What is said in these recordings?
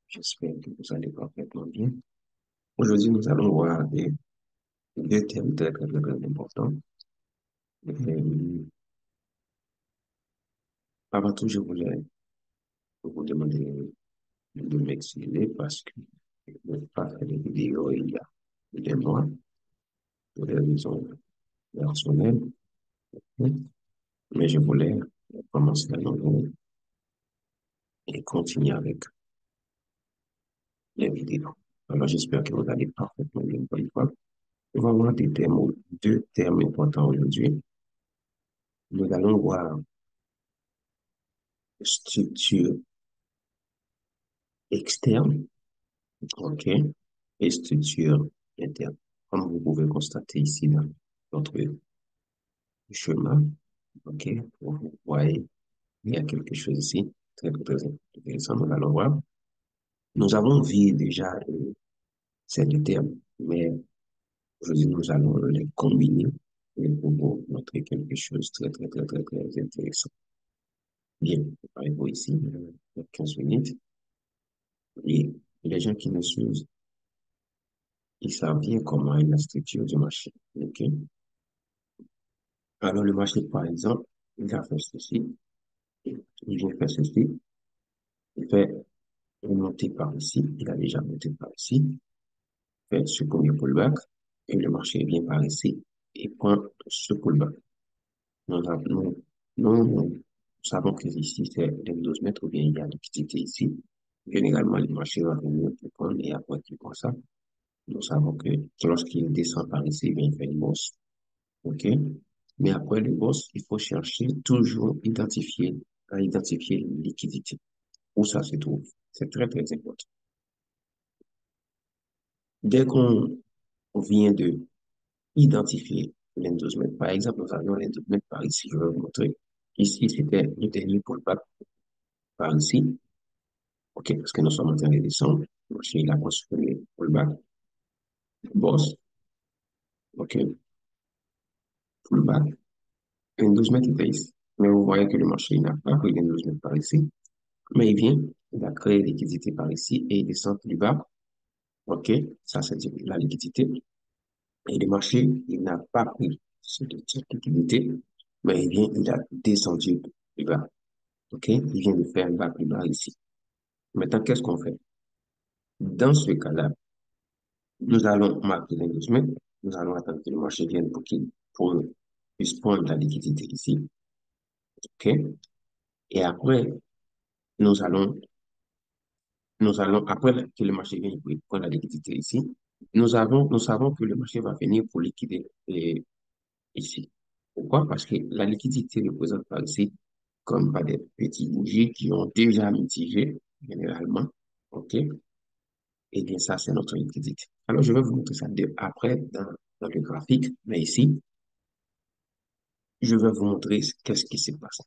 J'espère que vous allez parfaitement bien. Aujourd'hui, nous allons voir deux thèmes très, très, très, très importants. Euh, Avant tout, je voulais vous demander de m'excuser parce que je n'ai pas fait de vidéo il y a des mois pour des raisons personnelles. Mais je voulais commencer à nouveau et continuer avec les vidéos. Alors, j'espère que vous allez parfaitement bien pour une fois. Nous allons voir deux termes importants aujourd'hui. Nous allons voir structure externe, OK, et structure interne. Comme vous pouvez constater ici dans notre chemin, OK, vous voyez, il y a quelque chose ici, très, très intéressant, nous allons voir. Nous avons vu déjà ces deux termes, mais aujourd'hui, nous allons les combiner et pour vous montrer quelque chose de très, très, très, très, très intéressant. Bien, préparez-vous ici, 15 minutes, et les gens qui nous suivent, ils savent bien comment est la structure du marché, OK? Alors, le marché, par exemple, il a fait ceci, il vient faire ceci, il fait une montée par ici, il a déjà monté par ici, fait ce premier pullback, et le marché vient par ici et prend ce pullback. Nous, avons- nous, nous savons que ici, c'est les 12 mètres, ou bien il y a liquidité ici. Généralement, le marché va venir pour prendre, et après qu'il prend ça, nous savons que lorsqu'il descend par ici, il fait une bourse, OK? Mais après le boss, il faut chercher toujours à identifier une liquidité. Où ça se trouve? C'est très, très important. Dès qu'on vient de identifier l'endorsement, par exemple, nous avions l'endorsement par ici, je vais vous montrer. Ici, c'était le dernier pullback par ici. OK, parce que nous sommes en train de descendre. Donc, il a construit le pullback, boss. OK, pullback. L'endorsement était ici. Mais vous voyez que le marché n'a pas pris l'endorsement par ici. Mais il vient, il a créé liquidité par ici et il descend plus bas. OK, ça c'est la liquidité. Et le marché, il n'a pas pris cette liquidité, mais il a descendu plus bas. OK, il vient de faire un bas plus bas ici. Maintenant, qu'est-ce qu'on fait? Dans ce cas-là, nous allons marquer l'engagement, nous allons attendre que le marché vienne pour puisse prendre la liquidité ici. OK, et après, nous allons après que le marché vienne pour prendre la liquidité ici, nous savons que le marché va venir pour liquider ici. Pourquoi? Parce que la liquidité représente par ici comme par des petits bougies qui ont déjà mitigé, généralement. OK? Et bien, ça, c'est notre liquidité. Alors, je vais vous montrer ça après dans le graphique, mais ici, je vais vous montrer qu'est-ce qui se passe.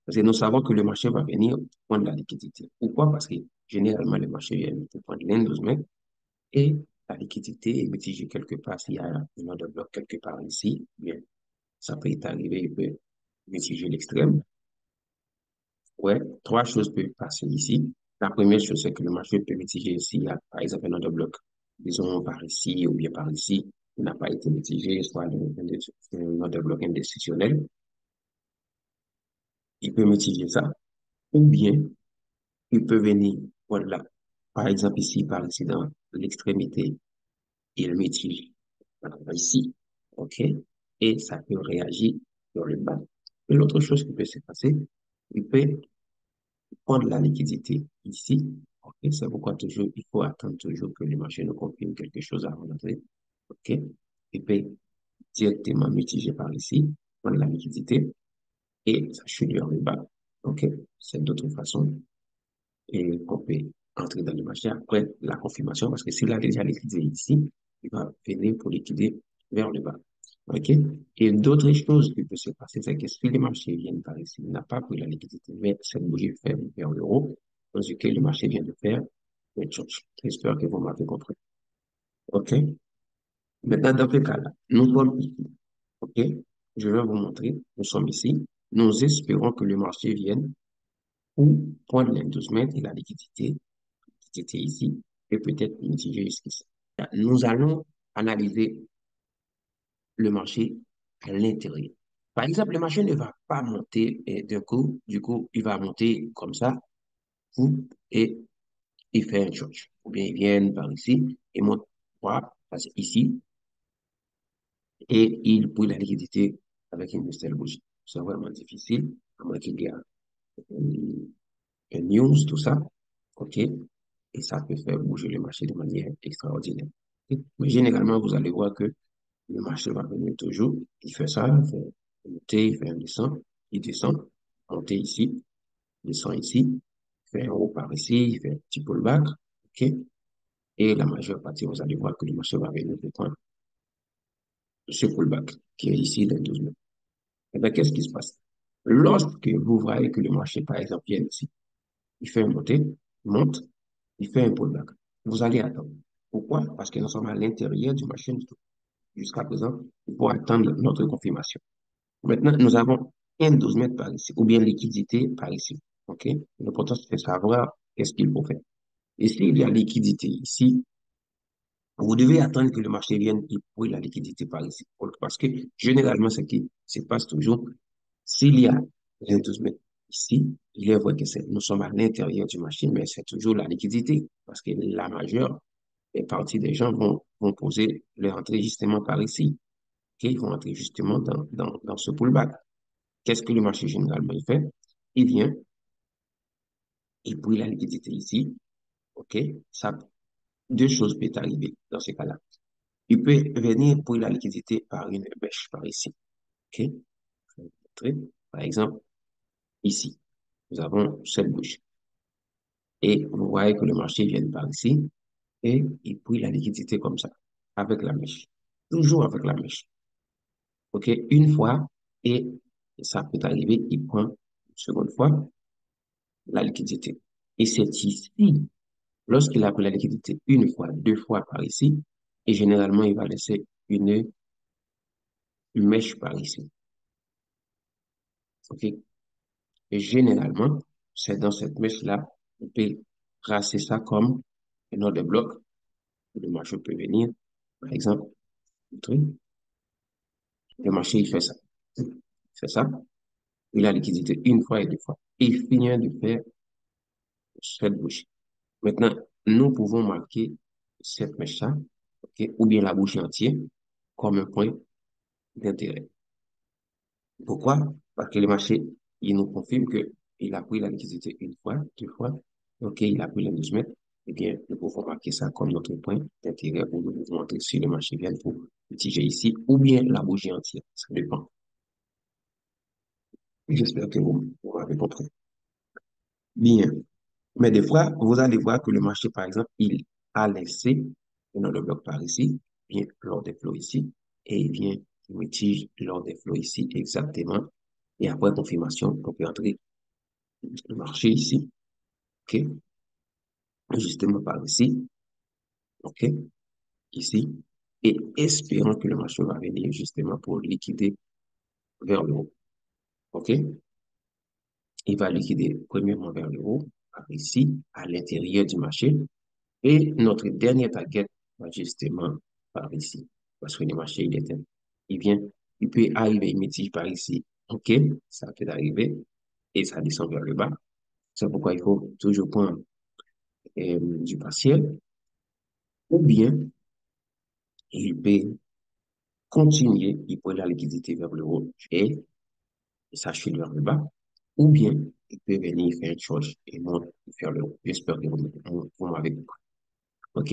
Parce que nous savons que le marché va venir prendre la liquidité. Pourquoi? Parce que généralement, le marché vient pour prendre l'endorsement et la liquidité est mitigée quelque part. S'il y a une ordre de bloc quelque part ici, bien, ça peut être arrivé, il peut mitiger l'extrême. Ouais, trois choses peuvent passer ici. La première chose, c'est que le marché peut mitiger s'il y a, par exemple, un ordre bloc, disons par ici ou bien par ici, il n'a pas été mitigé, soit un ordre bloc institutionnel, il peut mitiger ça. Ou bien, il peut venir, voilà, par exemple ici, par ici, dans l'extrémité, il mitige ici, OK, et ça peut réagir sur le bas. Et l'autre chose qui peut se passer, il peut prendre la liquidité ici. OK, c'est pourquoi toujours, il faut attendre toujours que le marché nous confirme quelque chose avant d'entrer. OK, il peut directement mitiger par ici, prendre la liquidité et ça chute vers le bas. OK, c'est d'autres façons et qu'on peut entrer dans le marché après la confirmation parce que s'il a déjà liquidé ici, il va venir pour liquider vers le bas. OK? Et d'autres choses qui peuvent se passer, c'est que si le marché vient par ici, il n'a pas pris la liquidité, mais cette bougie fait vers le haut, dans ce que le marché vient de faire une chose. J'espère que vous m'avez compris. OK? Maintenant, dans ce cas-là, nous sommes ici. OK? Je vais vous montrer. Nous sommes ici. Nous espérons que le marché vienne pour prendre l'endorsement et la liquidité liquidité ici et peut-être mitigé jusqu'ici. Nous allons analyser le marché à l'intérieur. Par exemple, le marché ne va pas monter d'un coup, du coup, il va monter comme ça, boum, et il fait un short. Ou bien il vient par ici et monte voilà, ici et il prit la liquidité avec une seule bougie. C'est vraiment difficile, à moins qu'il y a un news, tout ça, OK? Et ça peut faire bouger le marché de manière extraordinaire. Ok? Mais généralement, vous allez voir que le marché va venir toujours. Il fait ça, il fait monter, il fait un descend, il descend, monter ici, descend ici, fait un haut par ici, il fait un petit pullback, OK? Et la majeure partie, vous allez voir que le marché va venir prendre ce pullback qui est ici dans 12 mois. Eh bien, qu'est-ce qui se passe? Lorsque vous voyez que le marché, par exemple, vient ici, il fait un montée, il monte, il fait un pullback. Vous allez attendre. Pourquoi? Parce que nous sommes à l'intérieur du marché jusqu'à présent pour attendre notre confirmation. Maintenant, nous avons un 12 mètres par ici, ou bien liquidité par ici. OK? L'important, c'est de savoir qu'est-ce qu'il faut faire. Et s'il y a liquidité ici, vous devez attendre que le marché vienne et pour la liquidité par ici. Parce que généralement, ce qui se passe toujours, s'il y a les 12 mètres ici, il est vrai que nous sommes à l'intérieur du marché, mais c'est toujours la liquidité. Parce que la majeure partie des gens vont poser leur entrée justement par ici. OK? Ils vont entrer justement dans ce pullback. Qu'est-ce que le marché généralement il fait? Il vient, il brûle la liquidité ici. OK? Ça, deux choses peuvent arriver dans ce cas-là. Il peut venir brûler la liquidité par une bêche par ici. OK? Par exemple, ici, nous avons cette bouche. Et vous voyez que le marché vient par ici et il brûle la liquidité comme ça, avec la mèche. Toujours avec la mèche. OK? Une fois, et ça peut arriver, il prend une seconde fois la liquidité. Et c'est ici, lorsqu'il a pris la liquidité une fois, deux fois par ici, et généralement, il va laisser une mèche par ici. OK? Et généralement, c'est dans cette mèche-là, on peut tracer ça comme un ordre de bloc. Le marché peut venir, par exemple, le marché, il fait ça. Il fait ça. Il a liquidité une fois et deux fois. Et il finit de faire cette bouche. Maintenant, nous pouvons marquer cette mèche-là, ok, ou bien la bouche entière, comme un point d'intérêt. Pourquoi? Parce que le marché, il nous confirme que il a pris la liquidité une fois, deux fois, ok, il a pris les 12 mètres, eh bien, nous pouvons marquer ça comme notre point d'intérêt pour nous montrer si le marché vient pour mitiger ici, ou bien la bougie entière. Ça dépend. J'espère que vous m'avez compris. Bien. Mais des fois, vous allez voir que le marché, par exemple, il a laissé dans le bloc par ici, bien lors des flots ici, et il vient il mitige lors des flots ici exactement. Et après confirmation, on peut entrer le marché ici, OK, justement par ici, OK, ici, et espérant que le marché va venir justement pour liquider vers le haut, OK. Il va liquider premièrement vers le haut, par ici, à l'intérieur du marché, et notre dernier target va justement par ici. Parce que le marché, il vient, il peut arriver, il mitige par ici. OK, ça peut arriver et ça descend vers le bas. C'est pourquoi il faut toujours prendre du partiel ou bien il peut continuer, il prend la liquidité vers le haut et ça chute vers le bas ou bien il peut venir faire une chose et monter vers le haut. J'espère que vous m'avez compris. OK?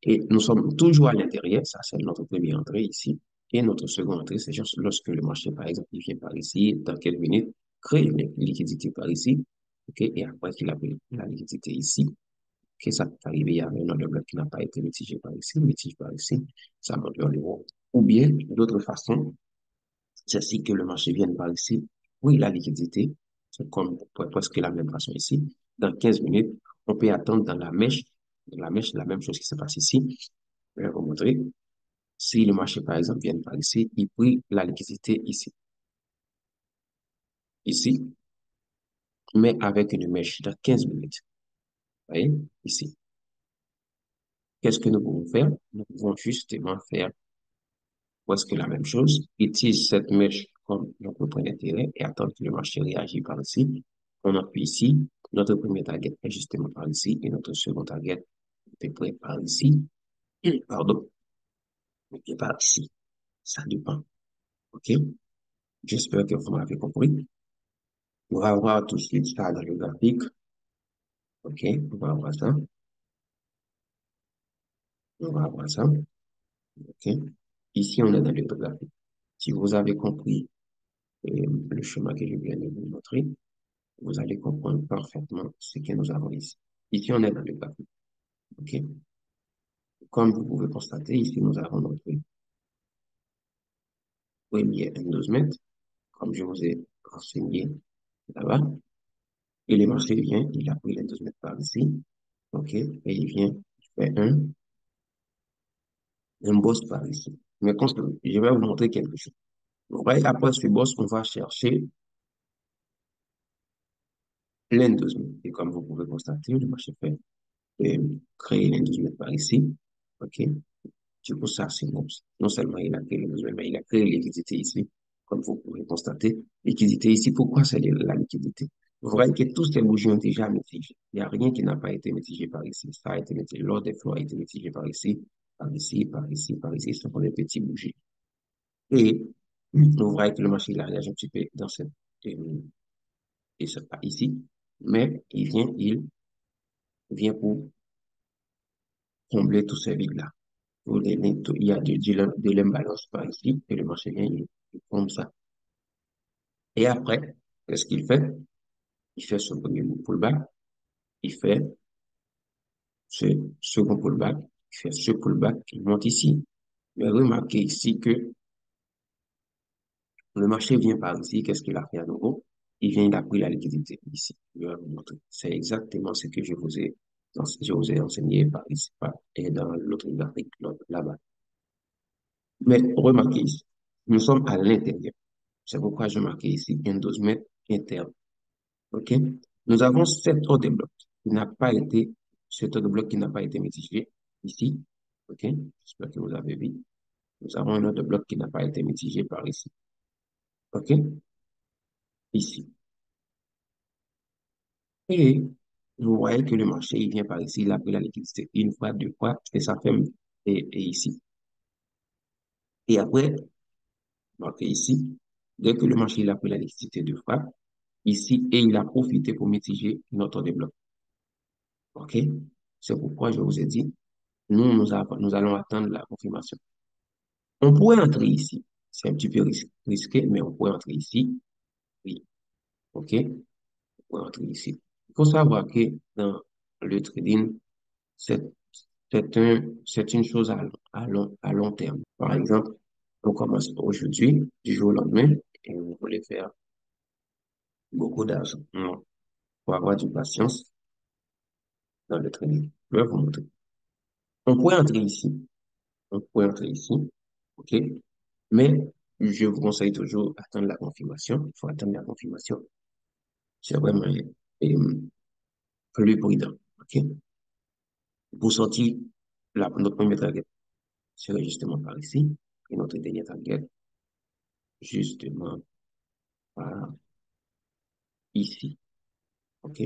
Et nous sommes toujours à l'intérieur, ça c'est notre première entrée ici. Et notre seconde entrée, c'est juste lorsque le marché, par exemple, il vient par ici, dans quelques minutes, crée une liquidité par ici, OK? Et après qu'il a pris la liquidité ici, OK, ça peut arriver, il y a un autre bloc qui n'a pas été mitigé par ici, mitigé par ici, ça monte vers le haut. Ou bien, d'autre façon, c'est si que le marché vient par ici, oui, la liquidité, c'est comme presque la même façon ici. Dans 15 minutes, on peut attendre dans la mèche, la même chose qui se passe ici. Je vais vous montrer. Si le marché, par exemple, vient par ici, il prit la liquidité ici, ici, mais avec une mèche dans 15 minutes. Vous voyez, ici. qu'est-ce que nous pouvons faire? Nous pouvons justement faire presque la même chose, utilise cette mèche comme notre point d'intérêt et attendre que le marché réagisse par ici. On appuie ici. Notre premier target est justement par ici et notre second target est près par ici. Pardon, et par ici. Ça dépend. OK? J'espère que vous m'avez compris. On va voir tout de suite ça dans le graphique. OK? On va voir ça. On va voir ça. OK? Ici, on est dans le graphique. Si vous avez compris le schéma que je viens de vous montrer, vous allez comprendre parfaitement ce que nous avons ici. Ici, on est dans le graphique. OK? Comme vous pouvez constater, ici, nous avons notre premier endorsement, comme je vous ai renseigné là-bas. Et le marché vient, il a pris l'endorsement par ici. OK? Et il vient, il fait un boss par ici. Mais je vais vous montrer quelque chose. Vous voyez, après ce boss, on va chercher l'endorsement. Et comme vous pouvez constater, le marché fait créer l'endorsement par ici. OK? Du coup, ça, c'est bon. Non seulement il a créé les besoins, mais il a créé les liquidités ici, comme vous pouvez constater. Liquidité ici, pourquoi c'est la liquidité? Vous voyez que tous ces bougies ont déjà mitigé. Il n'y a rien qui n'a pas été mitigé par ici. Ça a été mitigé. L'ordre des flots a été mitigé par ici, par ici, par ici, par ici. Ce sont des petits bougies. Et vous voyez que le marché, il a réagi un petit peu dans cette, et ce pas ici. Mais il vient pour combler tous ces vides-là. Il y a de l'imbalance par ici, et le marché vient, il comme ça. Et après, qu'est-ce qu'il fait? Il fait son premier pullback, il fait ce second pullback, il fait ce pullback, il monte ici. Mais remarquez ici que le marché vient par ici, qu'est-ce qu'il a fait à nouveau? Il vient, il a pris la liquidité ici. Je vais vous montrer. C'est exactement ce que je vous ai enseigné par ici, et dans l'autre graphique, là-bas. Mais remarquez ici, nous sommes à l'intérieur. C'est pourquoi je marquais ici un 12 mètres interne. OK? Nous avons cet ordre de bloc qui n'a pas été, cet ordre de bloc qui n'a pas été mitigé ici. OK? J'espère que vous avez vu. Nous avons un ordre de bloc qui n'a pas été mitigé par ici. OK? Ici. Et vous voyez que le marché, il vient par ici, il a pris la liquidité une fois, deux fois, et ça ferme, et ici. Et après, donc ici, dès que le marché, il a pris la liquidité deux fois, ici, et il a profité pour mitiger notre ordre de bloc. OK? C'est pourquoi je vous ai dit, nous allons attendre la confirmation. On pourrait entrer ici. C'est un petit peu risqué, mais on pourrait entrer ici. Oui. OK? On pourrait entrer ici. Il faut savoir que dans le trading, c'est c'est une chose à long terme. Par exemple, on commence aujourd'hui, du jour au lendemain, et vous voulez faire beaucoup d'argent. Non. Il faut avoir du patience dans le trading. Je vais vous montrer. On pourrait entrer ici. On pourrait entrer ici. OK? Mais je vous conseille toujours d'attendre la confirmation. Il faut attendre la confirmation. C'est vraiment plus prudent. OK? Pour sortir, notre premier target serait justement par ici. Et notre dernier target, justement par ici. OK?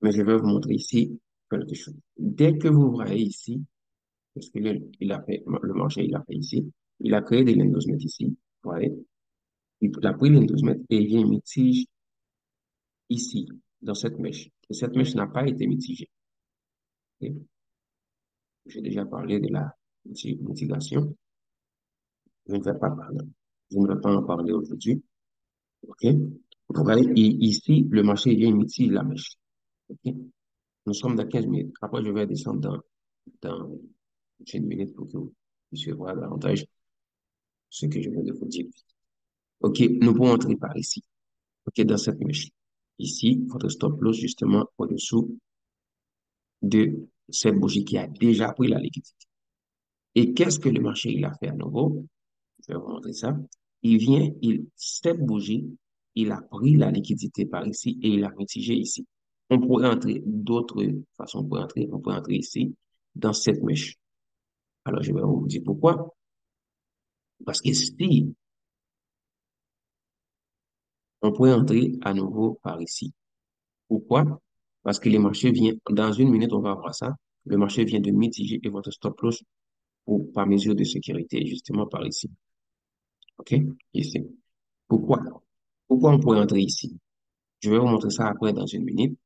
Mais je vais vous montrer ici quelque chose. Dès que vous voyez ici, parce que il a fait, le marché, il a fait ici, il a créé des l'endorsement ici. Vous voyez? Il a pris l'endorsement et il vient mitige ici, dans cette mèche. Et cette mèche n'a pas été mitigée. OK? J'ai déjà parlé de la mitigation. Je ne vais pas parler. Je ne vais pas en parler aujourd'hui. OK? Vous voyez, ici, le marché vient mitige la mèche. OK? Nous sommes dans 15 minutes. Après, je vais descendre dans une minute pour que vous puissiez voir davantage ce que je viens de vous dire. OK, nous pouvons entrer par ici. OK, dans cette mèche. Ici, votre stop loss, justement, au-dessous de cette bougie qui a déjà pris la liquidité. Et qu'est-ce que le marché il a fait à nouveau? Je vais vous montrer ça. Cette bougie, il a pris la liquidité par ici et il a mitigé ici. On pourrait entrer d'autres façons. On pourrait entrer ici, dans cette mèche. Alors, je vais vous dire pourquoi. Parce que si on pourrait entrer à nouveau par ici. Pourquoi? Parce que le marché vient, dans une minute, on va voir ça. Le marché vient de mitiger et votre stop loss par mesure de sécurité, justement par ici. OK? Ici. Pourquoi? Pourquoi on pourrait entrer ici? Je vais vous montrer ça après dans une minute.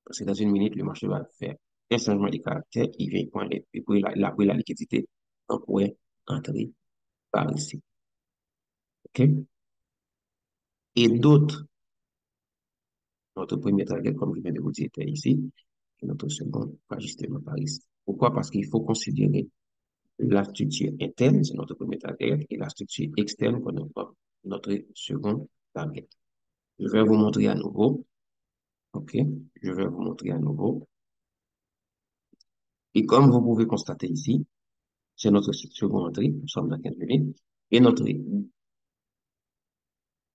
Parce que dans une minute, le marché va faire un changement de caractère. Il vient prendre et puis la liquidité. On pourrait entrer par ici. OK? Et d'autres, notre premier target, comme je viens de vous dire, était ici. Et notre second, pas justement par ici. Pourquoi? Parce qu'il faut considérer la structure interne, c'est notre premier target, et la structure externe pour notre second target. Je vais vous montrer à nouveau. OK? Je vais vous montrer à nouveau. Et comme vous pouvez constater ici, c'est notre second entrée. Nous sommes dans 15 minutes. Et notre,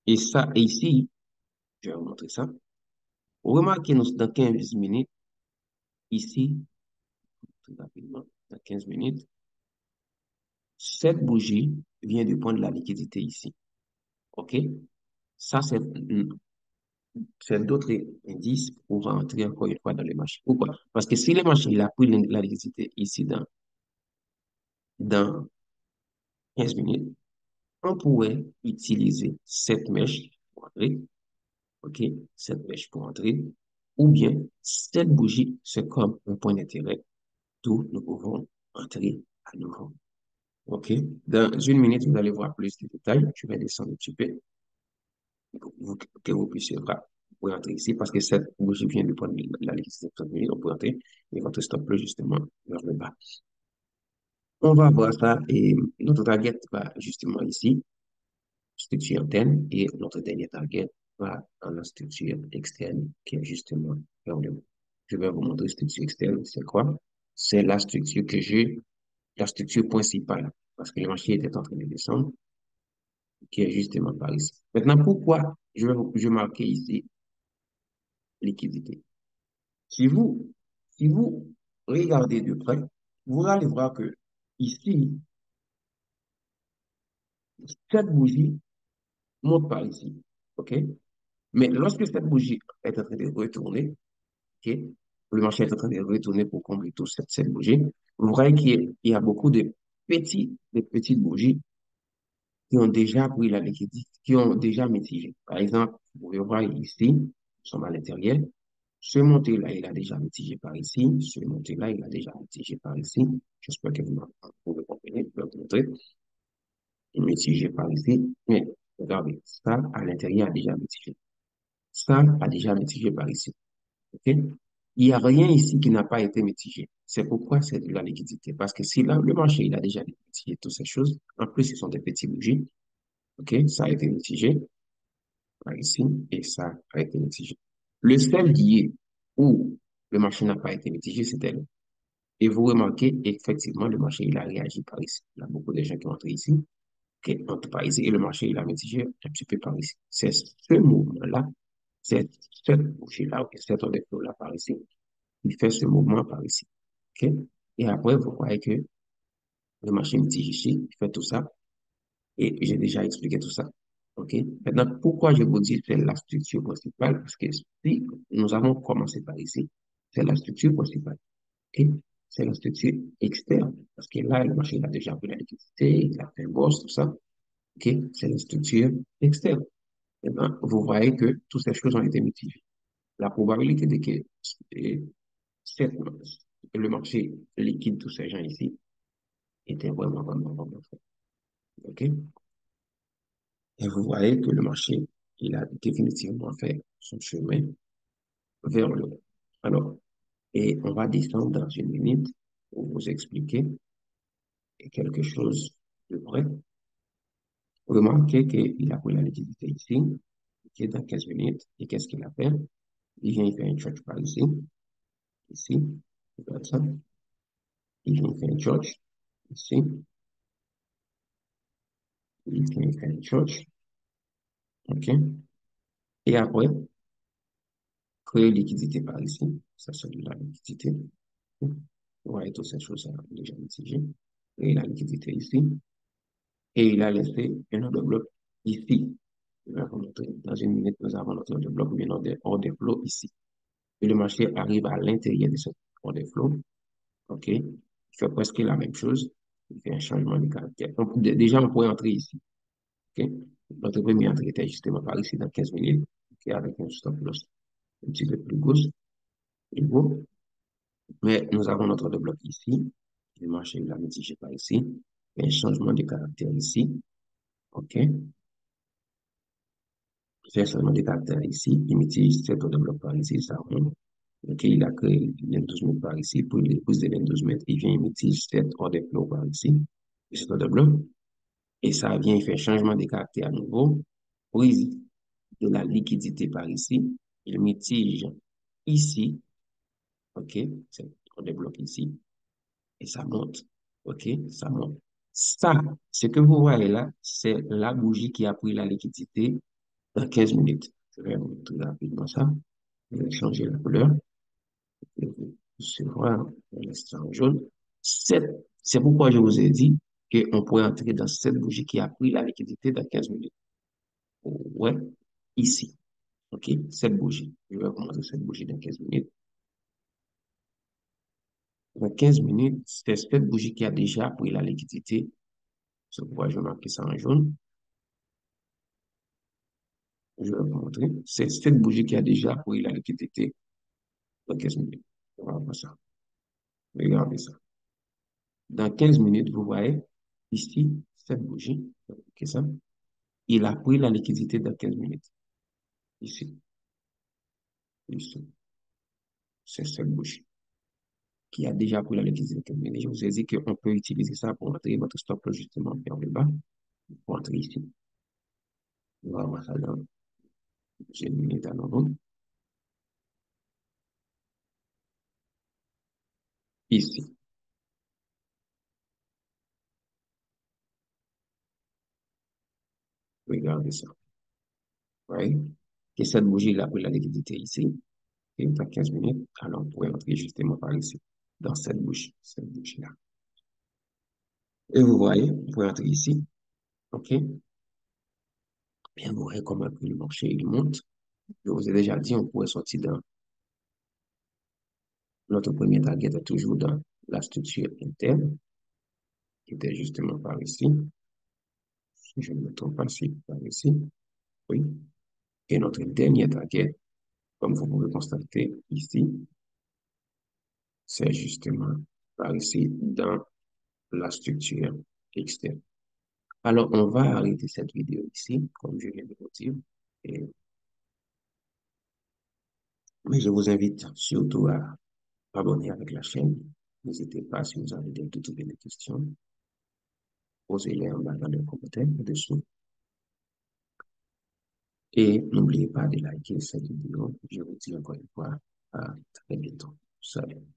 et ça, et ici, je vais vous montrer ça. Remarquez, nous, dans 15 minutes, ici, très rapidement, dans 15 minutes, cette bougie vient de prendre la liquidité ici. OK? Ça, c'est d'autres indices pour rentrer encore une fois dans le marché. Pourquoi? Parce que si le marché il a pris la liquidité ici dans 15 minutes, on pourrait utiliser cette mèche pour entrer, OK? Cette mèche pour entrer, ou bien cette bougie, c'est comme un point d'intérêt d'où nous pouvons entrer à nouveau. OK? Dans une minute, vous allez voir plus de détails. Je vais descendre un petit peu pour que vous puissiez voir. Vous pouvez entrer ici parce que cette bougie vient de prendre la liste de 30 minutes. On peut entrer et votre stop loss justement vers le bas. On va voir ça et notre target va justement ici, structure interne, et notre dernier target va dans la structure externe qui est justement vers le bas. Je vais vous montrer structure externe, c'est quoi? C'est la structure que j'ai, la structure principale, parce que le marché était en train de descendre, qui est justement par ici. Maintenant, pourquoi je vais marquer ici liquidité? Si vous, si vous regardez de près, vous allez voir que ici, cette bougie monte par ici. OK? Mais lorsque cette bougie est en train de retourner, OK? Le marché est en train de retourner pour combler toute cette bougie, vous voyez qu'il y a beaucoup de petites bougies qui ont déjà pris la liquidité, qui ont déjà mitigé. Par exemple, vous pouvez voir ici, nous sommes à l'intérieur. Ce monté-là, il a déjà mitigé par ici. Ce monté-là, il a déjà mitigé par ici. J'espère que vous pouvez comprendre. Je vais vous montrer. Mitigé par ici. Mais regardez, ça, à l'intérieur, a déjà mitigé. Ça a déjà mitigé par ici. OK? Il n'y a rien ici qui n'a pas été mitigé. C'est pourquoi c'est de la liquidité. Parce que si là, le marché, il a déjà mitigé toutes ces choses, en plus, ce sont des petits bougies. OK? Ça a été mitigé par ici et ça a été mitigé. Le seul billet où le marché n'a pas été mitigé, c'était là. Et vous remarquez, effectivement, le marché, il a réagi par ici. Il y a beaucoup de gens qui ont entré ici, qui entrent par ici, et le marché, il a mitigé un petit peu par ici. C'est ce mouvement-là, c'est cette bougie-là, ou cette ordre là par ici, qui fait ce mouvement par ici. OK? Et après, vous voyez que le marché mitige ici, il fait tout ça, et j'ai déjà expliqué tout ça. OK? Maintenant, pourquoi je vous dis que c'est la structure principale? Parce que si nous avons commencé par ici, c'est la structure principale. OK? C'est la structure externe. Parce que là, le marché il a déjà pris la liquidité, il a fait un boss, tout ça. OK? C'est la structure externe. Maintenant, vous voyez que toutes ces choses ont été mitigées. La probabilité de que euh, cette, le marché liquide tous ces gens ici était vraiment, vraiment, vraiment faible. OK? Et vous voyez que le marché, il a définitivement fait son chemin vers le haut. Alors, et on va descendre dans une minute pour vous expliquer quelque chose de vrai. Remarquez qu'il a pris la liquidité ici, qui est dans 15 minutes, et qu'est-ce qu'il a fait? Il vient faire une church par ici, ici, comme ça. Il vient faire une church, ici, il vient faire une church, ok? Et après, créer liquidité par ici. Ça, c'est la liquidité. Vous voyez toutes ces choses déjà mitigées. Et la liquidité ici. Et il a laissé un autre bloc ici. Dans une minute, nous avons notre bloc, mais notre order flow ici. Et le marché arrive à l'intérieur de ce order flow. OK? Il fait presque la même chose. Il fait un changement de caractère. Donc, déjà, on pourrait entrer ici. OK? Notre premier entrée était justement par ici dans 15 minutes. OK? Avec un stop loss un petit peu plus gauche. Et bon. Mais nous avons notre bloc ici. Le marché, il a mitigé par ici. Un changement de caractère ici. OK? Fait seulement des caractères ici. Il mitige cet autre bloc par ici. Ça monte. OK? Il a créé les 12 mètres par ici. Pour les pouces de 12 mètres, il vient, il mitige cet autre bloc par ici. Et cet autre bloc. Et ça vient, il fait changement de caractère à nouveau. Prise de la liquidité par ici. Il mitige ici. OK? On débloque ici. Et ça monte. OK? Ça monte. Ça, ce que vous voyez là, c'est la bougie qui a pris la liquidité dans 15 minutes. Je vais vous montrer rapidement ça. Je vais changer la couleur. Je vois l'instant jaune. C'est pourquoi je vous ai dit qu'on pourrait entrer dans cette bougie qui a pris la liquidité dans 15 minutes. Ouais, ici. OK? Cette bougie. Je vais vous montrer cette bougie dans 15 minutes. Dans 15 minutes, c'est cette bougie qui a déjà pris la liquidité. C'est pourquoi je vais marquer ça en jaune. Je vais vous montrer. C'est cette bougie qui a déjà pris la liquidité dans 15 minutes. On va voir ça. Regardez ça. Dans 15 minutes, vous voyez ici, cette bougie. OK, ça. Il a pris la liquidité dans 15 minutes. Ici. Ici. C'est cette bougie qui a déjà pris la liquidité dans 15 minutes. Je vous ai dit qu'on peut utiliser ça pour entrer votre stop loss justement vers le bas. Pour entrer ici. On va voir ça dans une minute à nouveau. Ici. Regardez ça. Ouais. Et cette bougie, il a pris la liquidité ici. Et dans 15 minutes, alors on pourrait entrer justement par ici, dans cette bougie-là. Et vous voyez, vous pouvez entrer ici, OK? Bien, vous voyez comment le marché il monte. Je vous ai déjà dit, on pourrait sortir dans notre premier target, est toujours dans la structure interne, qui était justement par ici. Si je ne me trompe pas, c'est par ici. Oui. Et notre dernier target, comme vous pouvez constater ici, c'est justement par ici, dans la structure externe. Alors, on va arrêter cette vidéo ici, comme je viens de vous dire. Et- mais je vous invite surtout à abonner avec la chaîne. N'hésitez pas si vous avez des doutes ou des questions, posez-les en bas dans les commentaires dessous. Et n'oubliez pas de liker cette vidéo. Je vous dis encore une fois à très bientôt. Salut.